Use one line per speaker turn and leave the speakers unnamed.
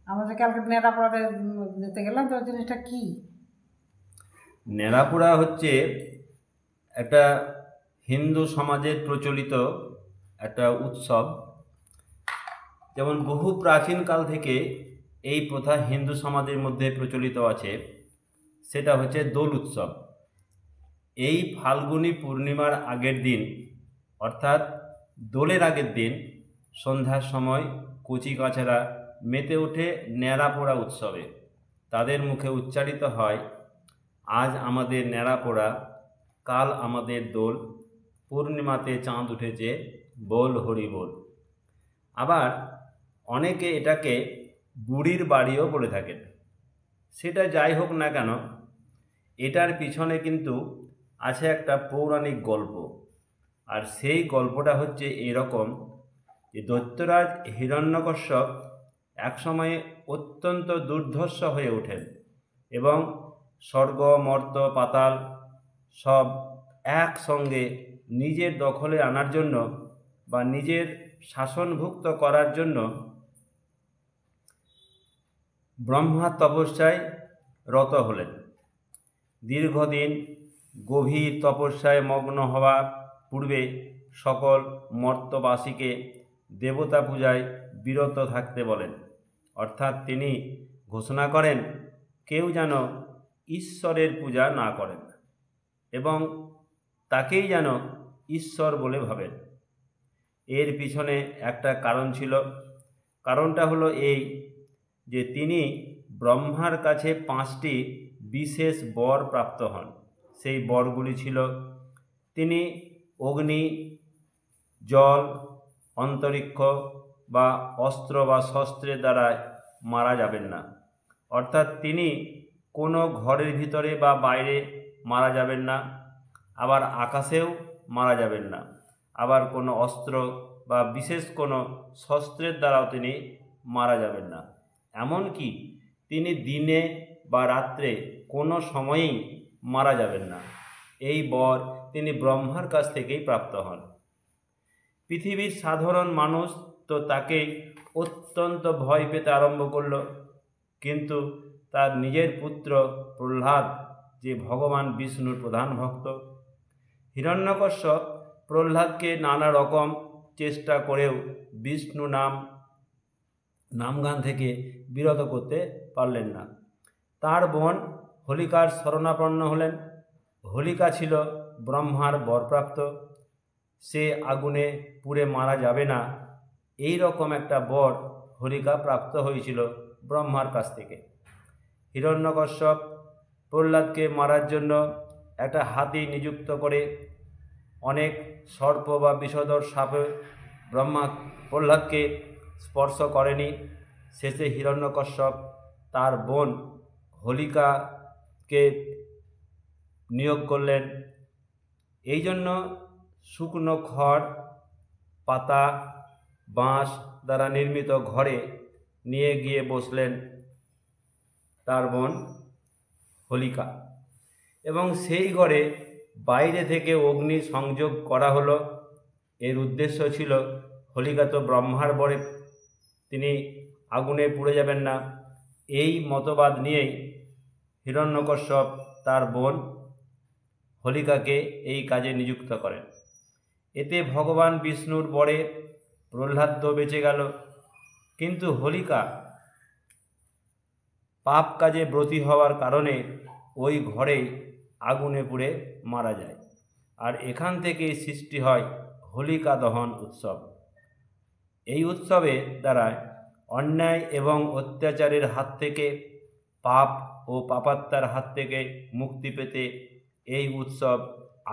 আমরা যে কালকে নেড়াপড়াতে যেতে গেলাম, তো ওই জিনিসটা কি?
নেড়াপোড়া হচ্ছে একটা হিন্দু সমাজের প্রচলিত একটা উৎসব। যেমন বহু প্রাচীনকাল থেকে এই প্রথা হিন্দু সমাজের মধ্যে প্রচলিত আছে। সেটা হচ্ছে দোল উৎসব। এই ফাল্গুনী পূর্ণিমার আগের দিন, অর্থাৎ দোলের আগের দিন সন্ধ্যার সময় কচিকাঁচারা মেতে ওঠে ন্যাড়াপোড়া উৎসবে। তাদের মুখে উচ্চারিত হয়, আজ আমাদের ন্যাড়াপোড়া, কাল আমাদের দোল, পূর্ণিমাতে চাঁদ উঠেছে, বল হরি বল। আবার অনেকে এটাকে বুড়ির বাড়িও বলে থাকেন। সেটা যাই হোক না কেন, এটার পিছনে কিন্তু আছে একটা পৌরাণিক গল্প। আর সেই গল্পটা হচ্ছে এরকম যে দৈত্যরাজ হিরণ্যকশ্যপ একসময়ে অত্যন্ত দুর্ধর্ষ হয়ে ওঠেন এবং স্বর্গ মর্ত পাতাল সব একসঙ্গে নিজের দখলে আনার জন্য বা নিজের শাসনভুক্ত করার জন্য ব্রহ্মার তপস্যায় রত হলেন। দীর্ঘদিন গভীর তপস্যায় মগ্ন হওয়ার পূর্বে সকল মর্তবাসীকে দেবতা পূজায় বিরত থাকতে বলেন। অর্থাৎ তিনি ঘোষণা করেন, কেউ যেন ঈশ্বরের পূজা না করেন এবং তাকেই যেন ঈশ্বর বলে ভাবেন। এর পিছনে একটা কারণ ছিল। কারণটা হলো এই যে তিনি ব্রহ্মার কাছে 5টি বিশেষ বর প্রাপ্ত হন। সেই বরগুলি ছিল, তিনি অগ্নি, জল, অন্তরিক্ষ বা অস্ত্র বা শস্ত্রের দ্বারা মারা যাবেন না। অর্থাৎ তিনি কোনো ঘরের ভিতরে বা বাইরে মারা যাবেন না, আবার আকাশেও মারা যাবেন না, আবার কোনো অস্ত্র বা বিশেষ কোনো শস্ত্রের দ্বারাও তিনি মারা যাবেন না। এমনকি তিনি দিনে বা রাত্রে কোনো সময়েই মারা যাবেন না। এই বর তিনি ব্রহ্মার কাছ থেকেই প্রাপ্ত হন। পৃথিবীর সাধারণ মানুষ তো তাকে অত্যন্ত ভয় পেতে আরম্ভ করল, কিন্তু তার নিজের পুত্র প্রহ্লাদ, যে ভগবান বিষ্ণুর প্রধান ভক্ত, হিরণ্যকশ্যপ প্রহ্লাদকে নানা রকম চেষ্টা করেও বিষ্ণু নামগান থেকে বিরত করতে পারলেন না। তার বোন হোলিকার শরণাপন্ন হলেন। হোলিকা ছিল ব্রহ্মার বরপ্রাপ্ত। সে আগুনে পুড়ে মারা যাবে না, এই রকম একটা বর হোলিকা প্রাপ্ত হয়েছিল ব্রহ্মার কাছ থেকে। হিরণ্যকশ্যপ প্রহ্লাদকে মারার জন্য একটা হাতি নিযুক্ত করে অনেক সর্প বা বিষধর সাপে ব্রহ্মা প্রহ্লাদকে স্পর্শ করেনি। শেষে হিরণ্যকশ্যপ তার বোন হোলিকাকে নিয়োগ করলেন। এই জন্য শুকনো খড়, পাতা, বাঁশ দ্বারা নির্মিত ঘরে নিয়ে গিয়ে বসলেন তার বোন হোলিকা, এবং সেই ঘরে বাইরে থেকে অগ্নি সংযোগ করা হলো। এর উদ্দেশ্য ছিল, হোলিকা তো ব্রহ্মার বরে, তিনি আগুনে পুড়ে যাবেন না। এই মতবাদ নিয়েই হিরণ্যকশ্যপ তার বোন হোলিকাকে এই কাজে নিযুক্ত করেন। এতে ভগবান বিষ্ণুর বরে প্রহ্লাদ তো বেঁচে গেল, কিন্তু হোলিকা পাপ কাজে ব্রতী হওয়ার কারণে ওই ঘরেই আগুনে পুড়ে মারা যায়। আর এখান থেকেই সৃষ্টি হয় হোলিকা দহন উৎসব। এই উৎসবের দ্বারা অন্যায় এবং অত্যাচারের হাত থেকে, পাপ ও পাপাত্মার হাত থেকে মুক্তি পেতে এই উৎসব